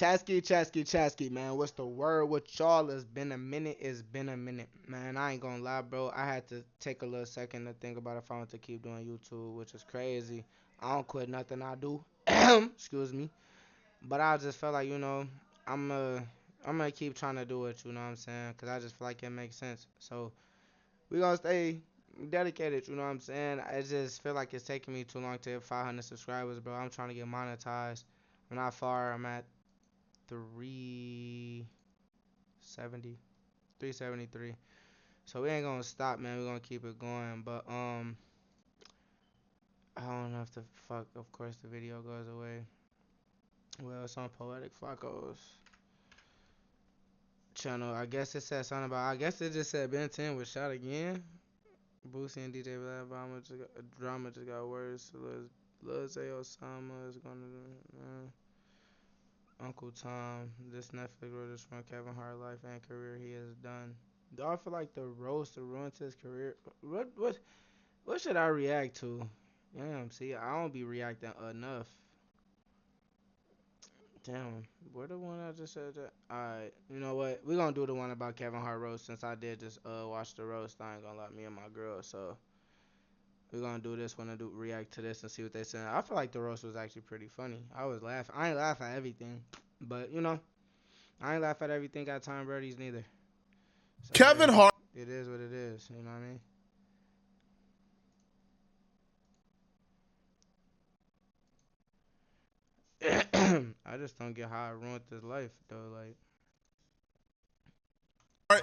Chasky, man. What's the word with y'all? It's been a minute. It's been a minute, man. I ain't gonna lie, bro. I had to take a little second to think about if I want to keep doing YouTube, which is crazy. I don't quit nothing I do. Excuse me. But I just felt like, I'm I'm gonna keep trying to do it. You know what I'm saying? Cause I just feel like it makes sense. So we gonna stay dedicated. You know what I'm saying? I just feel like it's taking me too long to hit 500 subscribers, bro. I'm trying to get monetized. I'm not far. I'm at 370, 373. So we ain't gonna stop, man. We're gonna keep it going. But I don't know if the fuck. Of course, the video goes away. Well, it's on Poetic Flacco's channel. I guess it said something about. I guess it just said Ben 10 was shot again. Boosie and DJ Vlad drama just got worse. Lil Zay Osama is gonna do. Uncle Tom, this Netflix wrote this from Kevin Hart life and career he has done. Do I feel like the roast ruined his career? What should I react to? Damn, see, I don't be reacting enough. Damn, where the one I just said that? Alright, you know what? We gonna do the one about Kevin Hart roast since I did just watch the roast. I ain't gonna lie, me and my girl, so we're gonna do this one and react to this and see what they say. I feel like the roast was actually pretty funny. I was laughing. I ain't laugh at everything, but I ain't laugh at everything at Tom Brady's neither. So, Kevin yeah, Hart. it is what it is. You know what I mean? I just don't get how I ruined this life though. Like,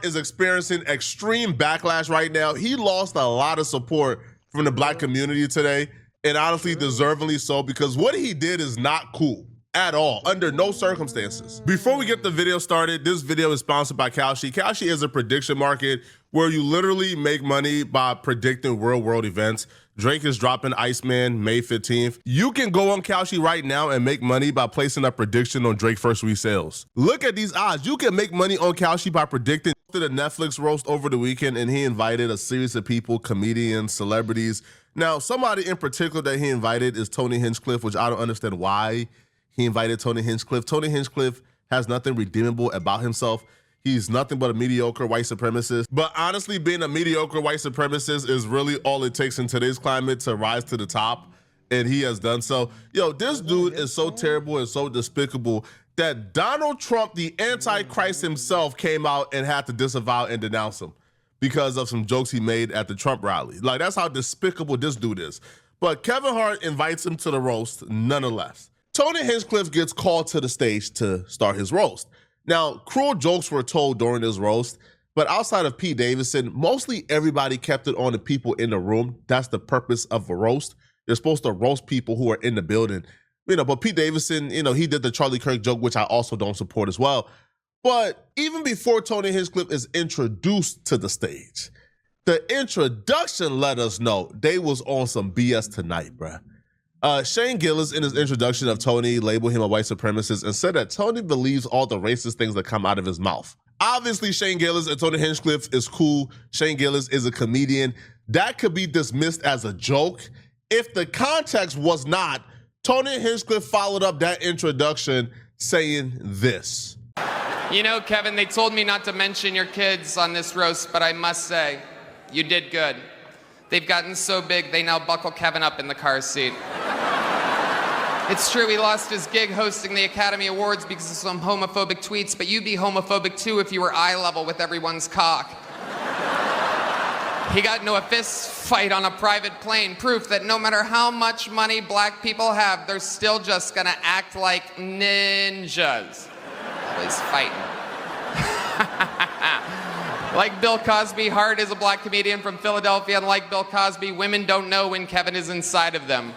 Is experiencing extreme backlash right now. He lost a lot of support from the black community today, and honestly, deservingly so, because what he did is not cool at all, under no circumstances. Before we get the video started, this video is sponsored by Kalshi. Kalshi is a prediction market where you literally make money by predicting real world events. Drake is dropping Iceman May 15th. You can go on Kalshi right now and make money by placing a prediction on Drake first week sales. Look at these odds. You can make money on Kalshi by predicting. Did a Netflix roast over the weekend, and he invited a series of people, comedians, celebrities. Now, somebody in particular that he invited is Tony Hinchcliffe, which I don't understand why he invited Tony Hinchcliffe. Tony Hinchcliffe has nothing redeemable about himself. He's nothing but a mediocre white supremacist. But honestly, being a mediocre white supremacist is really all it takes in today's climate to rise to the top, and he has done so. Yo, this dude is so terrible and so despicable that Donald Trump, the Antichrist himself, came out and had to disavow and denounce him because of some jokes he made at the Trump rally. Like, that's how despicable this dude is. But Kevin Hart invites him to the roast nonetheless. Tony Hinchcliffe gets called to the stage to start his roast. Now, cruel jokes were told during this roast, but outside of Pete Davidson, mostly everybody kept it on the people in the room. That's the purpose of a roast. You're supposed to roast people who are in the building. But Pete Davidson, he did the Charlie Kirk joke, which I also don't support as well. But even before Tony Hinchcliffe is introduced to the stage, the introduction let us know they was on some BS tonight, bruh. Shane Gillis, in his introduction of Tony, labeled him a white supremacist and said that Tony believes all the racist things that come out of his mouth. Obviously, Shane Gillis and Tony Hinchcliffe is cool. Shane Gillis is a comedian. That could be dismissed as a joke if the context was not Tony Hinchcliffe followed up that introduction saying this. You know, Kevin, they told me not to mention your kids on this roast, but I must say, you did good. They've gotten so big, they now buckle Kevin up in the car seat. It's true, he lost his gig hosting the Academy Awards because of some homophobic tweets, but you'd be homophobic too if you were eye level with everyone's cock. He got into a fist fight on a private plane, proof that no matter how much money black people have, they're still just gonna act like ninjas. Always fighting. Like Bill Cosby, Hart is a black comedian from Philadelphia, and like Bill Cosby, women don't know when Kevin is inside of them.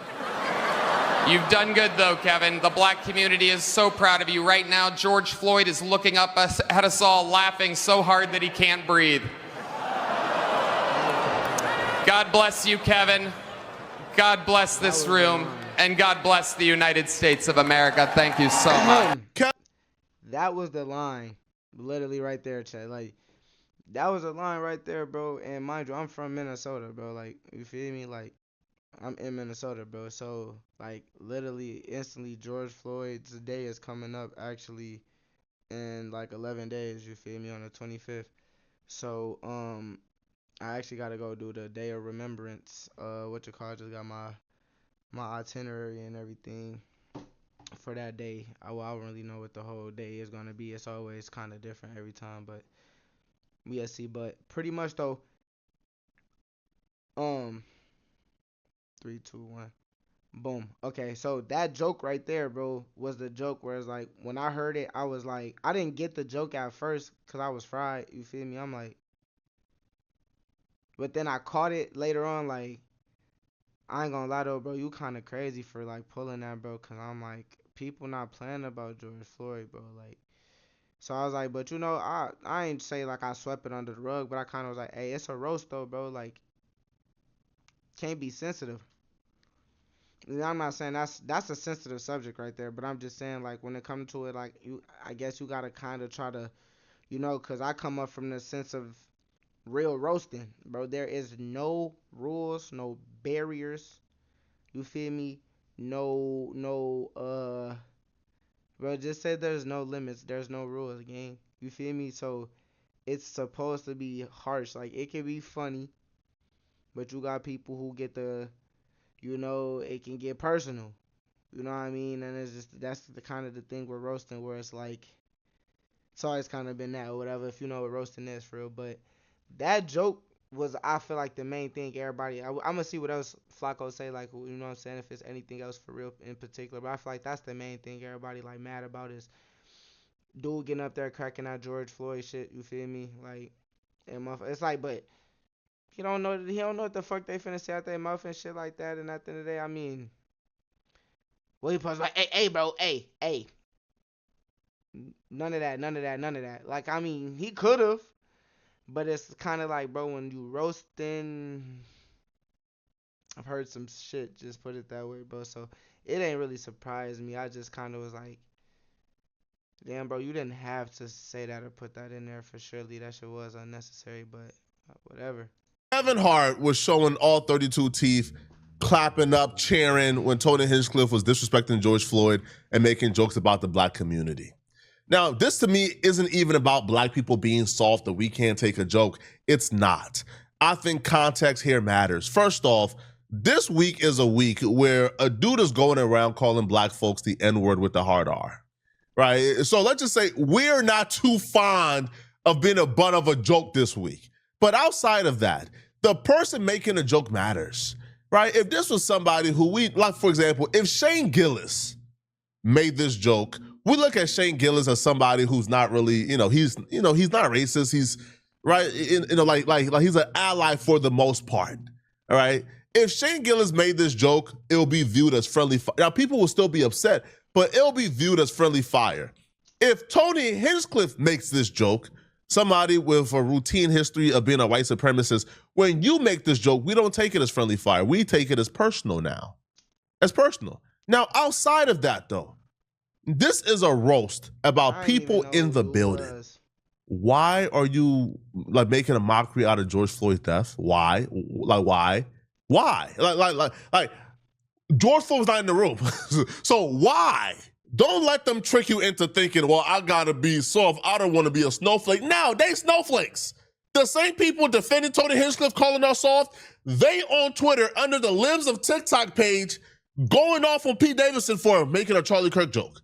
You've done good though, Kevin. The black community is so proud of you. Right now, George Floyd is looking up at us all, laughing so hard that he can't breathe. God bless you, Kevin. God bless this room. And God bless the United States of America. Thank you so much. That was the line. Literally right there, Chad. Like, that was a line right there, bro. And mind you, I'm from Minnesota, bro. Like, you feel me? Like, I'm in Minnesota, bro. So like literally instantly, George Floyd's day is coming up actually in like 11 days. You feel me? On the 25th. So I actually gotta go do the day of remembrance. What you call? Just got my itinerary and everything for that day. I don't really know what the whole day is gonna be. It's always kind of different every time, but we'll see. But pretty much though, um, 3, 2, 1. Boom. Okay, so that joke right there, bro, was the joke where it's like when I heard it, I was like, I didn't get the joke at first because I was fried. You feel me? I'm like, but then I caught it later on. Like, I ain't gonna lie though, bro, you kind of crazy for like pulling that, bro. Cause I'm like, people not playing about George Floyd, bro. Like, so I was like, but you know, I ain't say like I swept it under the rug, but I kind of was like, hey, it's a roast though, bro. Like, can't be sensitive. I'm not saying that's a sensitive subject right there, but I'm just saying like when it comes to it, like I guess you gotta kind of try to, cause I come up from the sense of real roasting, bro. There is no rules, no barriers. You feel me? No, bro. Just say there's no limits. There's no rules, gang. You feel me? So it's supposed to be harsh. Like it can be funny, but you got people who get it can get personal. You know what I mean? And it's just that's the kind of the thing with roasting where it's like it's always kind of been that or whatever if you know what roasting is for real. But that joke was I feel like the main thing everybody. I'm gonna see what else Flacco say like you know what I'm saying if it's anything else for real in particular. But I feel like that's the main thing everybody like mad about is dude getting up there cracking out George Floyd shit. You feel me? Like and it's like but. He don't know what the fuck they finna say out their mouth and shit like that. And at the end of the day, I mean, well, he supposed like, hey, bro, hey, none of that, none of that, none of that. Like, I mean, he could have, but it's kind of like, bro, when you roasting, I've heard some shit. Just put it that way, bro. So it ain't really surprised me. I just kind of was like, damn, bro, you didn't have to say that or put that in there for surely. That shit was unnecessary, but whatever. Kevin Hart was showing all 32 teeth, clapping up, cheering when Tony Hinchcliffe was disrespecting George Floyd and making jokes about the black community. Now, this to me isn't even about black people being soft or we can't take a joke. It's not. I think context here matters. First off, this week is a week where a dude is going around calling black folks the N-word with the hard R, right? So let's just say we're not too fond of being a butt of a joke this week. But outside of that, the person making a joke matters, right? If this was somebody who like, for example, if Shane Gillis made this joke, we look at Shane Gillis as somebody who's not really, he's not racist. He's right, like he's an ally for the most part, all right? If Shane Gillis made this joke, it'll be viewed as friendly fire. Now, people will still be upset, but it'll be viewed as friendly fire. If Tony Hinchcliffe makes this joke, somebody with a routine history of being a white supremacist, when you make this joke, we don't take it as friendly fire. We take it as personal now. As personal. Now, outside of that, though, this is a roast about people in the building. Why are you like making a mockery out of George Floyd's death? Why? Like, why? Why? Like George Floyd was not in the room. So why? Don't let them trick you into thinking, well, I gotta be soft. I don't want to be a snowflake. No, they snowflakes. The same people defending Tony Hinchcliffe calling us soft, they on Twitter under the Limbs of TikTok page going off on Pete Davidson for making a Charlie Kirk joke,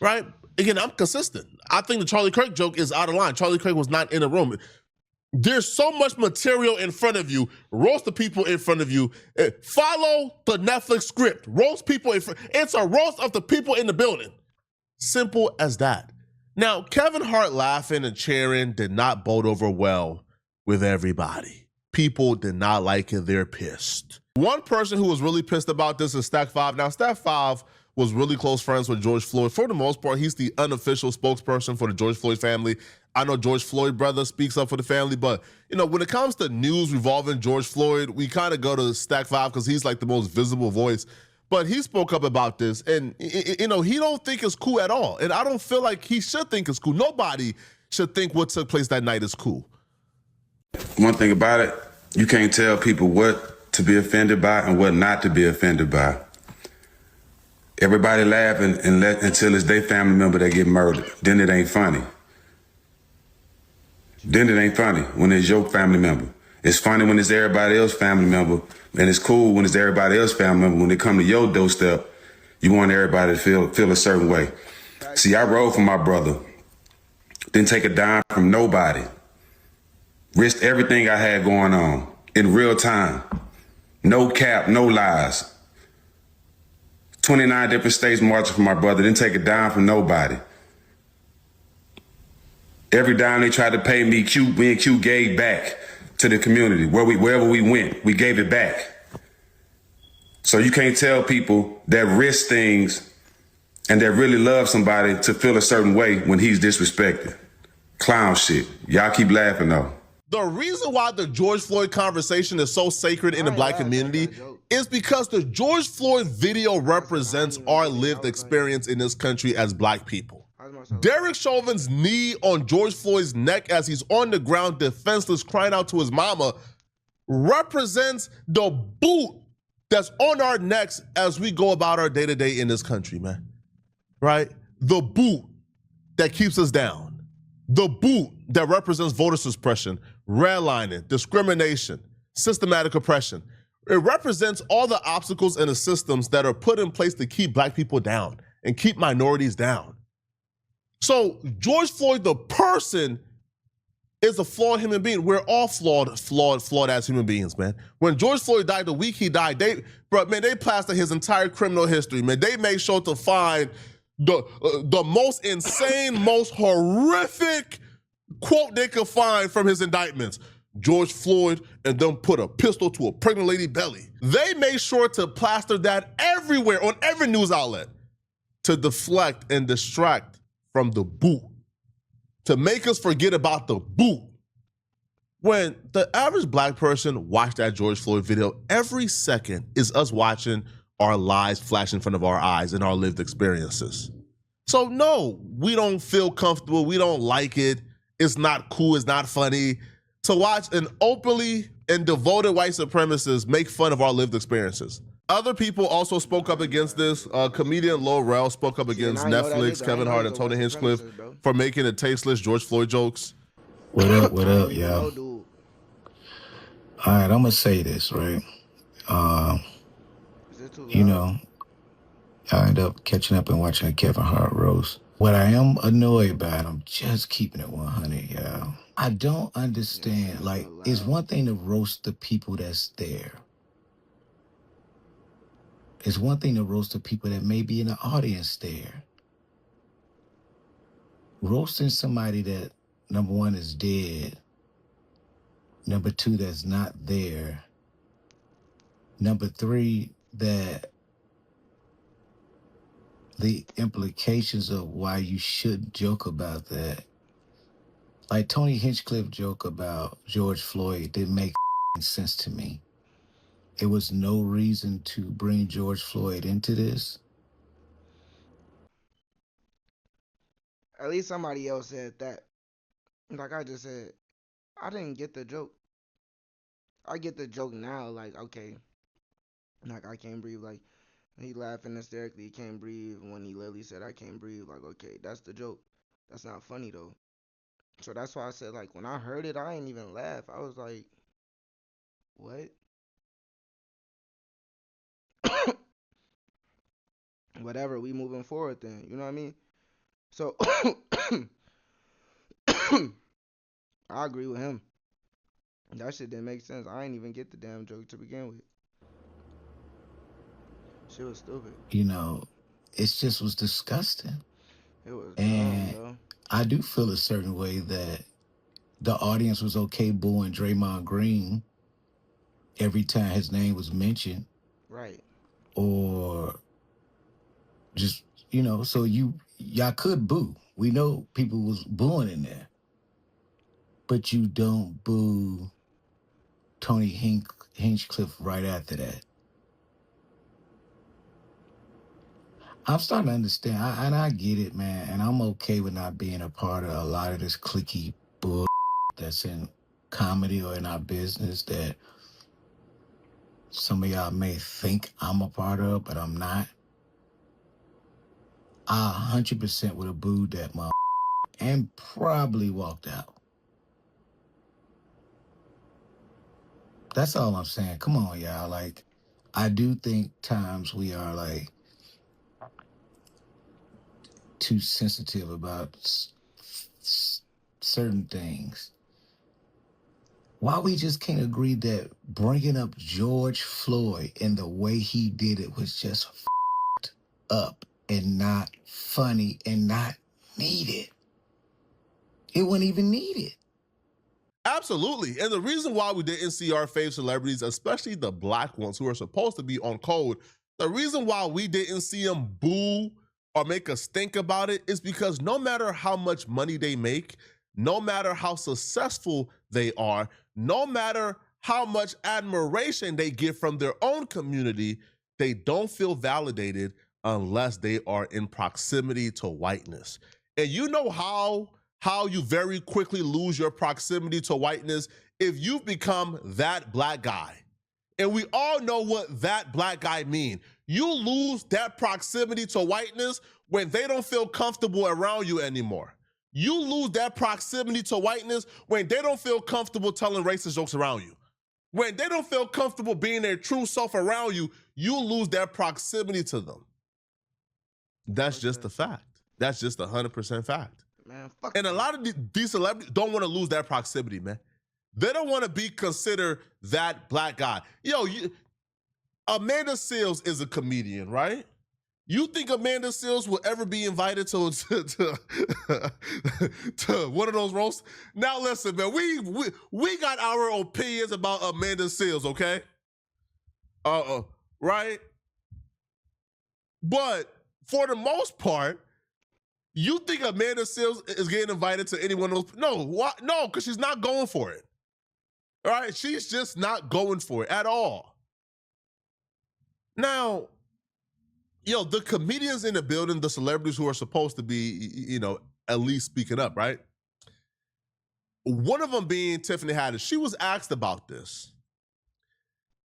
right? Again, I'm consistent. I think the Charlie Kirk joke is out of line. Charlie Kirk was not in the room. There's so much material in front of you. Roast the people in front of you. Follow the Netflix script. Roast people in front. It's a roast of the people in the building. Simple as that. Now, Kevin Hart laughing and cheering did not bode over well with everybody. People did not like it. They're pissed. One person who was really pissed about this is Stack 5. Now, Stack 5 was really close friends with George Floyd. For the most part, he's the unofficial spokesperson for the George Floyd family. I know George Floyd brother speaks up for the family, but when it comes to news revolving George Floyd, we kind of go to Stack 5 because he's like the most visible voice. But he spoke up about this, and he don't think it's cool at all. And I don't feel like he should think it's cool. Nobody should think what took place that night is cool. One thing about it, you can't tell people what to be offended by and what not to be offended by. Everybody laughing until it's their family member that get murdered. Then it ain't funny. Then it ain't funny when it's your family member. It's funny when it's everybody else's family member, and it's cool when it's everybody else's family member. When it come to your doorstep, you want everybody to feel a certain way. See, I rode for my brother. Didn't take a dime from nobody. Risked everything I had going on in real time. No cap, no lies. 29 different states marching for my brother. Didn't take a dime from nobody. Every dime they tried to pay me, me and Q gave back to the community. Wherever we went, we gave it back. So you can't tell people that risk things and that really love somebody to feel a certain way when he's disrespected. Clown shit. Y'all keep laughing though. The reason why the George Floyd conversation is so sacred in the black community is because the George Floyd video represents our lived experience in this country as black people. Derek Chauvin's knee on George Floyd's neck as he's on the ground defenseless crying out to his mama represents the boot that's on our necks as we go about our day-to-day in this country, man. Right? The boot that keeps us down. The boot that represents voter suppression, redlining, discrimination, systematic oppression. It represents all the obstacles and the systems that are put in place to keep black people down and keep minorities down. So George Floyd, the person, is a flawed human being. We're all flawed as human beings, man. When George Floyd died, the week he died, they plastered his entire criminal history, man. They made sure to find the most insane, most horrific quote they could find from his indictments. George Floyd and them put a pistol to a pregnant lady belly. They made sure to plaster that everywhere on every news outlet to deflect and distract from the boot, to make us forget about the boot. When the average black person watched that George Floyd video, every second is us watching our lives flash in front of our eyes and our lived experiences. So no, we don't feel comfortable. We don't like it. It's not cool. It's not funny to watch an openly and devoted white supremacist make fun of our lived experiences. Other people also spoke up against this. Comedian Lil Rel spoke up against Netflix, Kevin Hart, and Tony Hinchcliffe for making the tasteless George Floyd jokes. What up, y'all? All right, I'm gonna say this, right? You know, I ended up catching up and watching a Kevin Hart roast. What I am annoyed about, I'm just keeping it 100, y'all. I don't understand. Like, it's one thing to roast the people that's there. It's one thing to roast the people that may be in the audience there. Roasting somebody that, number one, is dead. Number two, that's not there. Number three, that the implications of why you should joke about that. Like Tony Hinchcliffe joke about George Floyd didn't make sense to me. It was no reason to bring George Floyd into this. At least somebody else said that. Like I just said, I didn't get the joke. I get the joke now, like, okay. Like, I can't breathe. Like, he laughing hysterically, he can't breathe. When he literally said, I can't breathe, like, okay, that's the joke. That's not funny, though. So that's why I said, like, when I heard it, I didn't even laugh. I was like, what? Whatever, we moving forward then. You know what I mean? So, I agree with him. That shit didn't make sense. I ain't even get the damn joke to begin with. Shit was stupid. You know, it just was disgusting. It was and dumb, I do feel a certain way that the audience was okay booing Draymond Green every time his name was mentioned. Right. Or just, you know, so y'all could boo. We know people was booing in there. But you don't boo Tony Hinchcliffe right after that. I'm starting to understand, and I get it, man, and I'm okay with not being a part of a lot of this cliquey bull that's in comedy or in our business that some of y'all may think I'm a part of, but I'm not. I 100% would have booed that mother and probably walked out. That's all I'm saying. Come on, y'all. Like, I do think times we are like too sensitive about certain things. Why we just can't agree that bringing up George Floyd and the way he did it was just f***ed up and not funny and not needed. It wasn't even needed. Absolutely. And the reason why we didn't see our fave celebrities, especially the black ones who are supposed to be on code, the reason why we didn't see them boo or make us think about it is because no matter how much money they make, no matter how successful they are, no matter how much admiration they get from their own community, they don't feel validated unless they are in proximity to whiteness. And you know how you very quickly lose your proximity to whiteness if you've become that black guy. And we all know what that black guy mean. You lose that proximity to whiteness when they don't feel comfortable around you anymore. You lose that proximity to whiteness when they don't feel comfortable telling racist jokes around you. When they don't feel comfortable being their true self around you, you lose that proximity to them. That's just a fact. That's just 100% fact. Man, fuck. And a lot of these celebrities don't want to lose that proximity, man. They don't want to be considered that black guy. Yo, Amanda Seales is a comedian, right? You think Amanda Seales will ever be invited to one of those roasts? Now listen, man, we got our opinions about Amanda Seales, okay? Right? But for the most part, you think Amanda Seales is getting invited to any one of those? No, what? No, because she's not going for it. All right, she's just not going for it at all. Now, the comedians in the building, the celebrities who are supposed to be, at least speaking up, right? One of them being Tiffany Haddish. She was asked about this.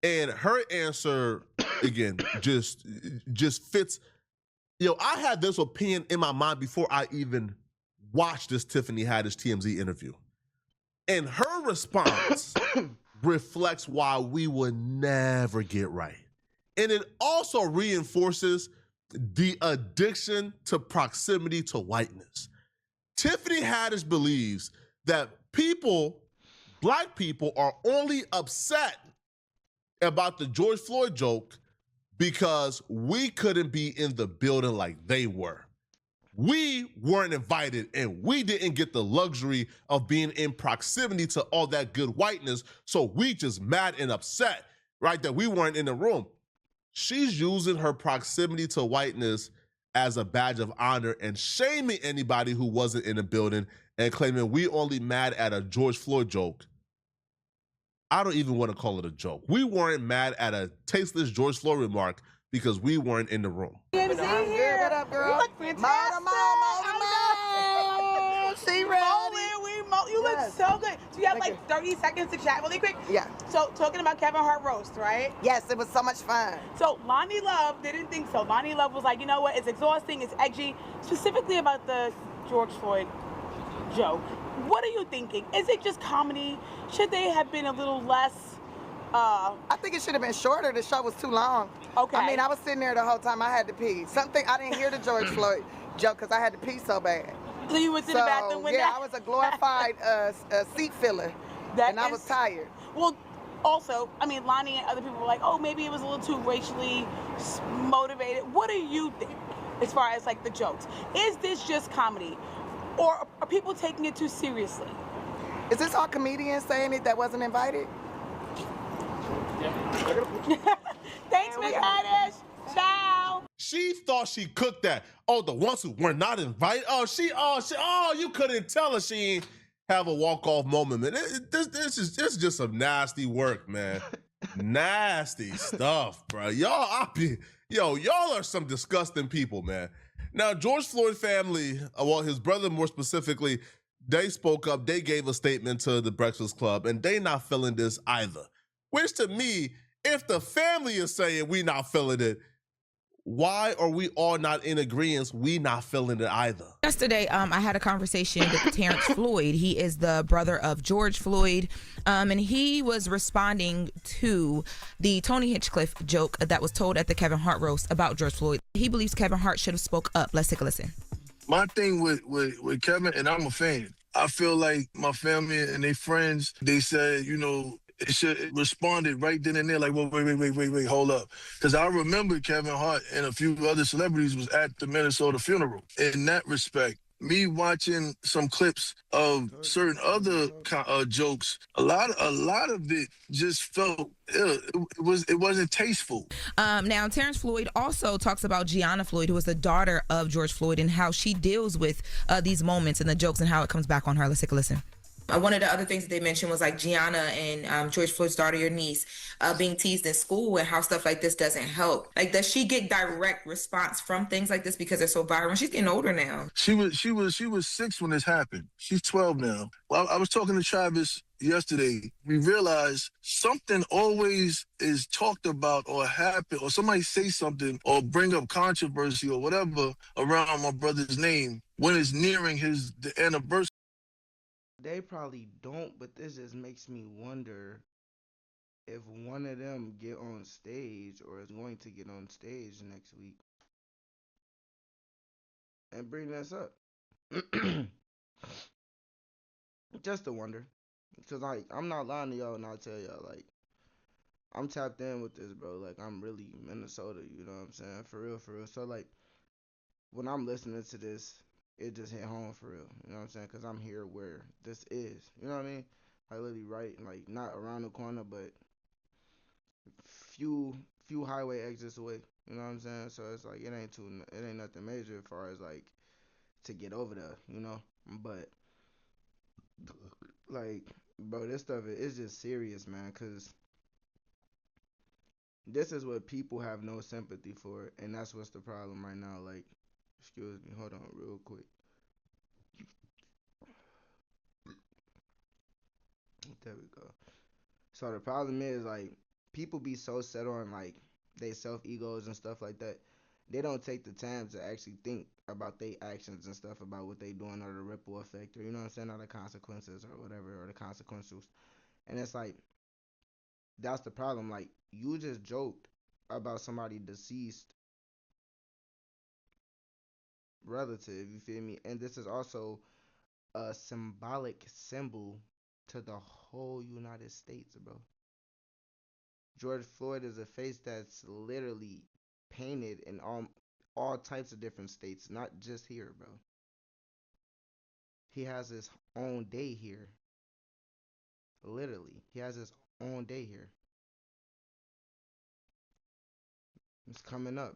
And her answer, again, just fits. I had this opinion in my mind before I even watched this Tiffany Haddish TMZ interview. And her response reflects why we would never get right. And it also reinforces the addiction to proximity to whiteness. Tiffany Haddish believes that black people are only upset about the George Floyd joke because we couldn't be in the building like they were. We weren't invited and we didn't get the luxury of being in proximity to all that good whiteness, so we just mad and upset, right, that we weren't in the room. She's using her proximity to whiteness as a badge of honor and shaming anybody who wasn't in the building and claiming we only mad at a George Floyd joke. I don't even want to call it a joke. We weren't mad at a tasteless George Floyd remark because we weren't in the room. I'm good. What up, girl? You look fantastic. See, you look so good. So you have like 30 seconds to chat really quick? Yeah. So talking about Kevin Hart roast, right? Yes, it was so much fun. So Lonnie Love didn't think so. Lonnie Love was like, you know what? It's exhausting. It's edgy. Specifically about the George Floyd joke. What are you thinking? Is it just comedy? Should they have been a little less? I think it should have been shorter. The show was too long. Okay. I mean, I was sitting there the whole time. I had to pee. I didn't hear the George Floyd joke because I had to pee so bad. So you went to the bathroom with that? I was a glorified seat filler, and I was tired. Well, also, I mean, Lonnie and other people were like, oh, maybe it was a little too racially motivated. What do you think as far as like the jokes? Is this just comedy? Or are people taking it too seriously? Is this all comedians saying it that wasn't invited? Thanks, Miss Haddish. Ciao. She thought she cooked that. Oh, the ones who were not invited. You couldn't tell her she ain't have a walk-off moment, man. This is just some nasty work, man. Nasty stuff, bro. Y'all are some disgusting people, man. Now, George Floyd family, his brother more specifically, they spoke up. They gave a statement to the Breakfast Club, and they not feeling this either. Which to me If the family is saying we not feeling it, why are we all not in agreement? We not feeling it either. Yesterday, I had a conversation with Terrence Floyd. He is the brother of George Floyd, and he was responding to the Tony Hinchcliffe joke that was told at the Kevin Hart roast about George Floyd. He believes Kevin Hart should have spoke up. Let's take a listen. My thing with Kevin, and I'm a fan, I feel like my family and their friends, they said, it should responded right then and there, like, well, wait, hold up. Because I remember Kevin Hart and a few other celebrities was at the Minnesota funeral. In that respect, me watching some clips of certain other jokes, a lot of it just felt ill. It wasn't tasteful. Now, Terrence Floyd also talks about Gianna Floyd, who is the daughter of George Floyd, and how she deals with these moments and the jokes and how it comes back on her. Let's take a listen. One of the other things that they mentioned was like Gianna and George Floyd's daughter, your niece, being teased in school and how stuff like this doesn't help. Like, does she get direct response from things like this because they're so viral? She's getting older now. She was 6 when this happened. She's 12 now. Well, I was talking to Travis yesterday. We realized something always is talked about or happen, or somebody say something or bring up controversy or whatever around my brother's name when it's nearing the anniversary. They probably don't, but this just makes me wonder if one of them get on stage or is going to get on stage next week and bring this up. Just a wonder. Because, like, I'm not lying to y'all and I tell y'all, like, I'm tapped in with this, bro. Like, I'm really Minnesota, you know what I'm saying? For real, for real. So, like, when I'm listening to this, it just hit home for real. You know what I'm saying? Because I'm here where this is. You know what I mean? Like, literally right, like, not around the corner, but few highway exits away. You know what I'm saying? So it's like it ain't nothing major as far as like to get over there. You know, but like, bro, this stuff is just serious, man. Cause this is what people have no sympathy for, and that's what's the problem right now. Like, excuse me, hold on, real quick. There we go. So the problem is like people be so set on like they self egos and stuff like that. They don't take the time to actually think about their actions and stuff about what they doing or the ripple effect or you know what I'm saying or the consequences or whatever or the consequences. And it's like that's the problem. Like you just joked about somebody deceased relative. You feel me? And this is also a symbolic symbol to the whole United States, bro. George Floyd is a face that's literally painted in all types of different states, not just here, bro. He has his own day here. Literally, he has his own day here. It's coming up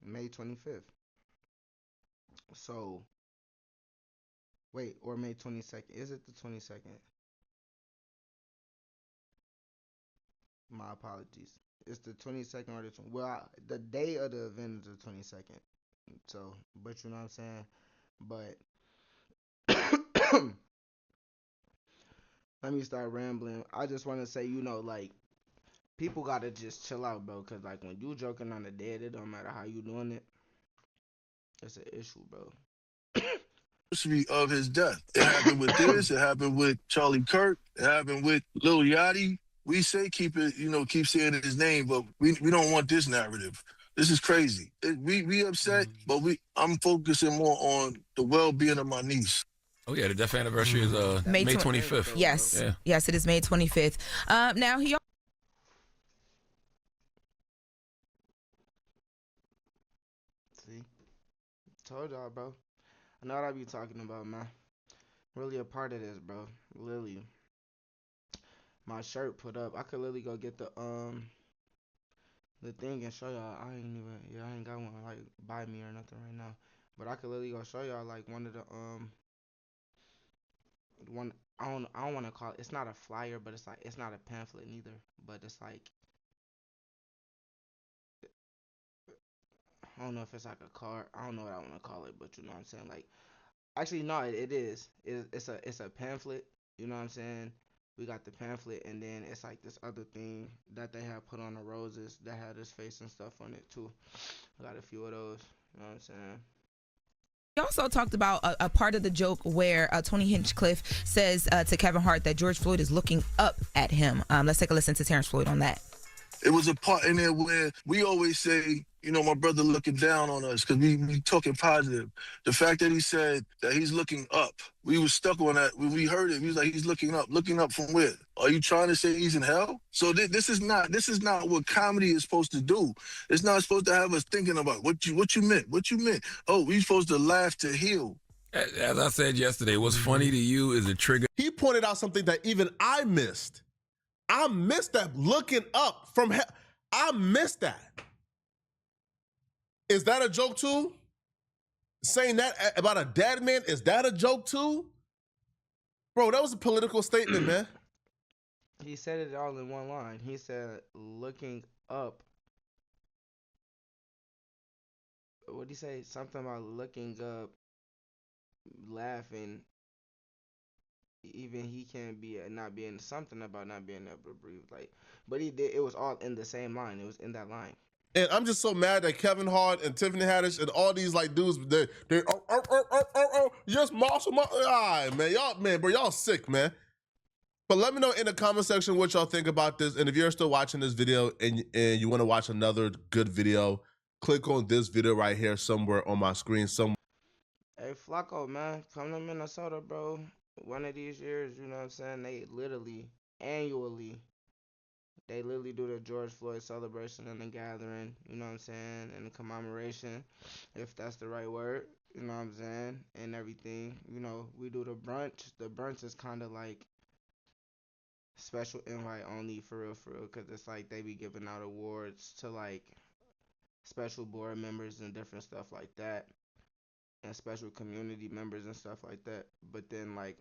May 25th. So, wait, or May 22nd. Is it the 22nd? My apologies. It's the 22nd or the 20th. Well, the day of the event is the 22nd. So, but you know what I'm saying? But let me start rambling. I just want to say, like, people gotta just chill out, bro. Cause like when you joking on the dead, it don't matter how you doing it. It's an issue, bro. Of his death. It happened with this. It happened with Charlie Kirk. It happened with Lil Yachty. We say keep saying his name, but we don't want this narrative. This is crazy. We upset, but I'm focusing more on the well-being of my niece. Oh yeah, the death anniversary is May 25th. Yes, yeah. Yes, it is May 25th. Now he. See, told y'all, bro. I know what I be talking about, man. Really a part of this, bro. Lily, my shirt put up. I could literally go get the thing and show y'all. I ain't got one like buy me or nothing right now. But I could literally go show y'all like one of the one I don't want to call it. It's not a flyer, but it's like it's not a pamphlet neither. But it's like I don't know if it's like a card. I don't know what I want to call it, but you know what I'm saying. Like actually, no, it is. It's a pamphlet. You know what I'm saying. we got the pamphlet, and then it's like this other thing that they have put on the roses that had his face and stuff on it too. I got a few of those. You know what I'm saying? He also talked about a part of the joke where Tony Hinchcliffe says to Kevin Hart that George Floyd is looking up at him. Let's take a listen to Terrence Floyd on that. It was a part in there where we always say, you know, my brother looking down on us because we talking positive. The fact that he said that he's looking up, we were stuck on that. When we heard it, he was like, he's looking up from where? Are you trying to say he's in hell? So this is not what comedy is supposed to do. It's not supposed to have us thinking about what you meant. Oh, we supposed to laugh to heal. As I said yesterday, what's funny to you is a trigger. He pointed out something that even I missed. I missed that looking up from hell. I missed that. Is that a joke too? Saying that about a dead man, is that a joke too? Bro, that was a political statement, man. He said it all in one line. He said, looking up. What'd he say? Something about looking up, laughing. Even he can't be not being something about not being able to breathe. Like, but he did. It was all in the same line. It was in that line. And I'm just so mad that Kevin Hart and Tiffany Haddish and all these like dudes, they're just muscle. All right, man, bro, y'all sick, man. But let me know in the comment section what y'all think about this. And if you're still watching this video and you want to watch another good video, click on this video right here somewhere on my screen. Hey, Flacco, man, come to Minnesota, bro. One of these years, you know what I'm saying? They literally, annually, they literally do the George Floyd celebration and the gathering, you know what I'm saying? And the commemoration, if that's the right word, you know what I'm saying? And everything, you know, we do the brunch. The brunch is kind of like special invite only for real, because it's like they be giving out awards to like special board members and different stuff like that. And special community members and stuff like that. But then like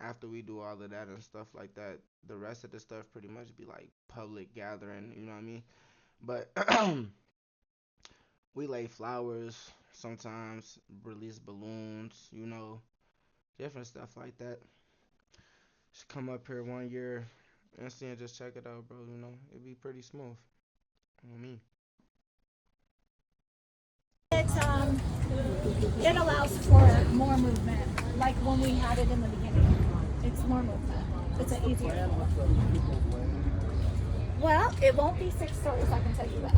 after we do all of that and stuff like that, the rest of the stuff pretty much be like public gathering, you know what I mean? But we lay flowers sometimes, release balloons, you know, different stuff like that. Should come up here one year and see and just check it out, bro, you know. It'd be pretty smooth. You know what I mean? It allows for more movement, like when we had it in the beginning. It's more movement. It's an easier. Well, it won't be 6 stories, I can tell you that.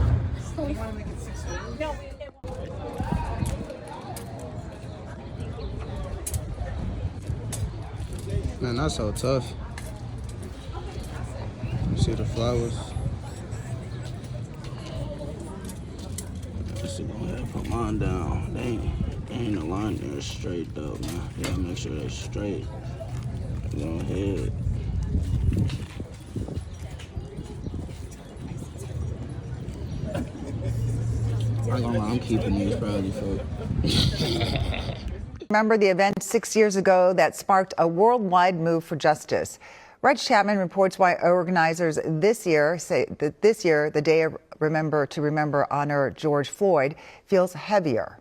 So you want to make it 6 stories? No, it won't. Man, that's so tough. See the flowers. Just go ahead and put mine down. They ain't a line there straight though, man. You gotta make sure they're straight. Go ahead. I'm gonna lie, I'm keeping these probably for. Remember the event 6 years ago that sparked a worldwide move for justice. Reg Chapman reports why organizers this year say that this year, the day of remember honor George Floyd, feels heavier.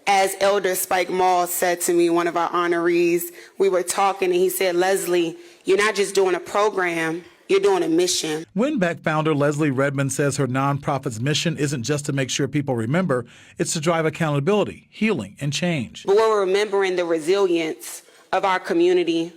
As Elder Spike Mall said to me, one of our honorees, we were talking and he said, Leslie, you're not just doing a program, you're doing a mission. WinBeck founder Leslie Redmond says her nonprofit's mission isn't just to make sure people remember, it's to drive accountability, healing, and change. But we're remembering the resilience of our community.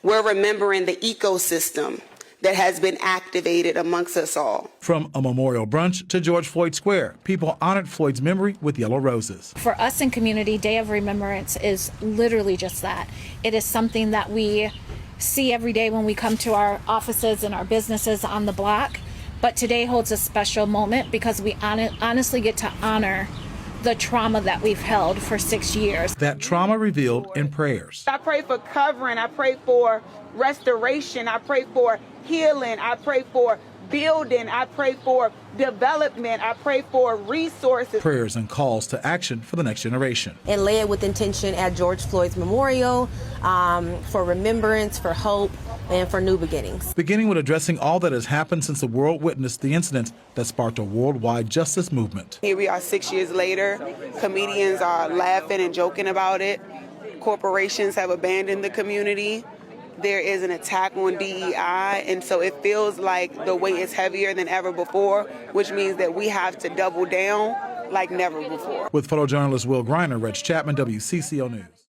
We're remembering the ecosystem that has been activated amongst us all. From a memorial brunch to George Floyd Square, people honored Floyd's memory with yellow roses. For us in community, Day of Remembrance is literally just that. It is something that we see every day when we come to our offices and our businesses on the block. But today holds a special moment because we honestly get to honor the trauma that we've held for 6 years. That trauma revealed in prayers. I pray for covering. I pray for restoration. I pray for healing. I pray for building. I pray for development. I pray for resources. Prayers and calls to action for the next generation. And lay it with intention at George Floyd's memorial for remembrance, for hope, and for new beginnings. Beginning with addressing all that has happened since the world witnessed the incident that sparked a worldwide justice movement. Here we are 6 years later. Comedians are laughing and joking about it. Corporations have abandoned the community. there is an attack on DEI, and so it feels like the weight is heavier than ever before, which means that we have to double down like never before. With photojournalist Will Griner, Reg Chapman, WCCO News.